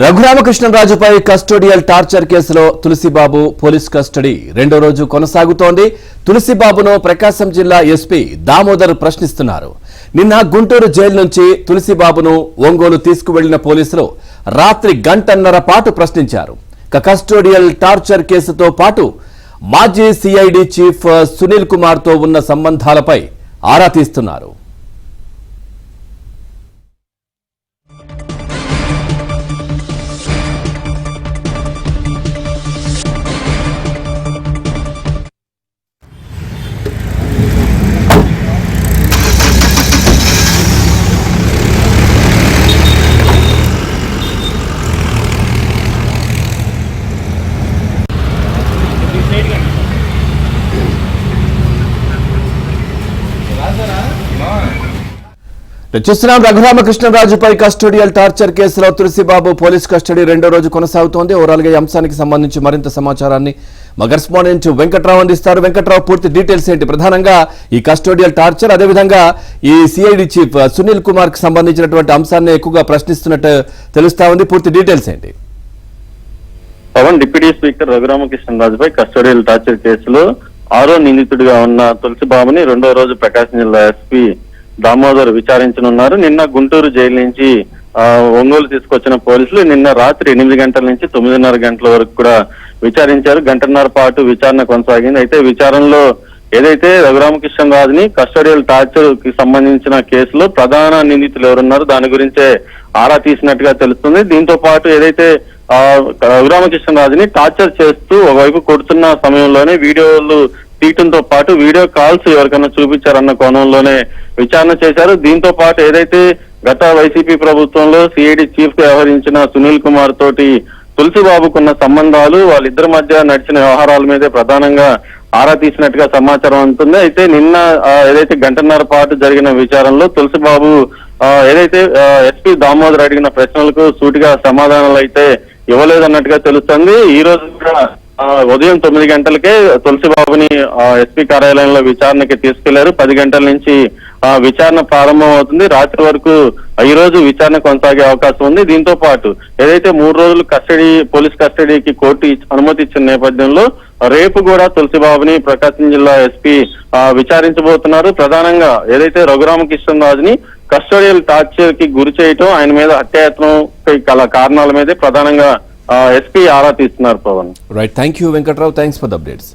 రఘురామకృష్ణరాజుపై custodial torture కేసులో Tulasibabu police custody రెండో రోజు కొనసాగుతోంది. తులసిబాబును ప్రకాశం జిల్లా ఎస్పీ దామోదర్ ప్రశ్నిస్తున్నారు. నిన్న గుంటూరు జైలు నుంచి తులసిబాబును ఒంగోలు తీసుకువెళ్లిన పోలీసులు రాత్రి గంటన్నర పాటు ప్రశ్నించారు. కస్టోడియల్ టార్చర్ కేసుతో పాటు మాజీ సిఐడి చీఫ్ సునీల్ కుమార్ తో ఉన్న సంబంధాలపై ఆరా తీస్తున్నారు. చూస్తున్నాం. రఘురామకృష్ణరాజుపై కస్టోడియల్ టార్చర్ కేసులో తులసిబాబు పోలీస్ కస్టడీ రెండో రోజు కొనసాగుతోంది. ఓవరాల్ గా ఈ అంశానికి సంబంధించి మరింత సమాచారాన్ని మా కరెస్పాండెంట్ వెంకట్రావు అందిస్తారు. వెంకట్రావు, పూర్తి డీటెయిల్స్ ఏంటి? ప్రధానంగా ఈ కస్టోడియల్ టార్చర్, అదేవిధంగా ఈ సిఐడి చీఫ్ సునీల్ కుమార్ కి సంబంధించినటువంటి అంశాన్ని ఎక్కువగా ప్రశ్నిస్తున్నట్టు తెలుస్తా ఉంది. పూర్తి డీటెయిల్స్ ఏంటి? పవన్, డిప్యూటీ స్పీకర్ రఘురామకృష్ణరాజుపై కస్టోడియల్ టార్చర్ కేసులో 6వ నిందితుడిగా ఉన్న తులసిబాబుని రెండో రోజు ప్రకాశం జిల్లా ఎస్పీ దామోదర్ విచారించనున్నారు. నిన్న గుంటూరు జైలు నుంచి ఒంగోలు తీసుకొచ్చిన పోలీసులు నిన్న రాత్రి 8 గంటల నుంచి 9:30 గంటల వరకు కూడా విచారించారు. గంటన్నర పాటు విచారణ కొనసాగింది. అయితే విచారణలో ఏదైతే రఘురామకృష్ణరాజుని కస్టోడియల్ టార్చర్ కి సంబంధించిన కేసులో ప్రధాన నిందితులు ఎవరున్నారు దాని గురించే ఆరా తీసినట్టుగా తెలుస్తుంది. దీంతో పాటు ఏదైతే రఘురామకృష్ణరాజుని టార్చర్ చేస్తూ ఒకవైపు కొడుతున్న సమయంలోనే వీడియోలు తీయటంతో పాటు వీడియో కాల్స్ ఎవరికైనా చూపించారన్న కోణంలోనే విచారణ చేశారు. దీంతో పాటు ఏదైతే గత వైసీపీ ప్రభుత్వంలో సిఐడి చీఫ్ గా వ్యవహరించిన సునీల్ కుమార్ తోటి తులసిబాబుకున్న సంబంధాలు, వాళ్ళిద్దరి మధ్య నడిచిన వ్యవహారాల మీదే ప్రధానంగా ఆరా తీసినట్టుగా సమాచారం అందుతుంది. అయితే నిన్న ఏదైతే గంటన్నర పాటు జరిగిన విచారణలో తులసిబాబు ఏదైతే ఎస్పీ దామోదర్ అడిగిన ప్రశ్నలకు సూటిగా సమాధానాలు అయితే ఇవ్వలేదన్నట్టుగా తెలుస్తుంది. ఈ రోజు కూడా ఉదయం 9 గంటలకే తులసిబాబుని ఎస్పీ కార్యాలయంలో విచారణకి తీసుకెళ్లారు. 10 గంటల నుంచి విచారణ ప్రారంభం అవుతుంది. రాత్రి వరకు ఈ రోజు విచారణ కొనసాగే అవకాశం ఉంది. దీంతో పాటు ఏదైతే 3 రోజులు పోలీస్ కస్టడీకి కోర్టు అనుమతి ఇచ్చిన నేపథ్యంలో రేపు కూడా తులసిబాబుని ప్రకాశం జిల్లా ఎస్పీ విచారించబోతున్నారు. ప్రధానంగా ఏదైతే రఘురామకృష్ణరాజుని కస్టోడియల్ టార్చర్ కి గురి చేయటం, ఆయన మీద హత్యాయత్నం గల కారణాల మీదే ప్రధానంగా ఎస్పీ ఆరా తీస్తున్నారు. Pavan, right, thank you Venkatrao, thanks for the updates.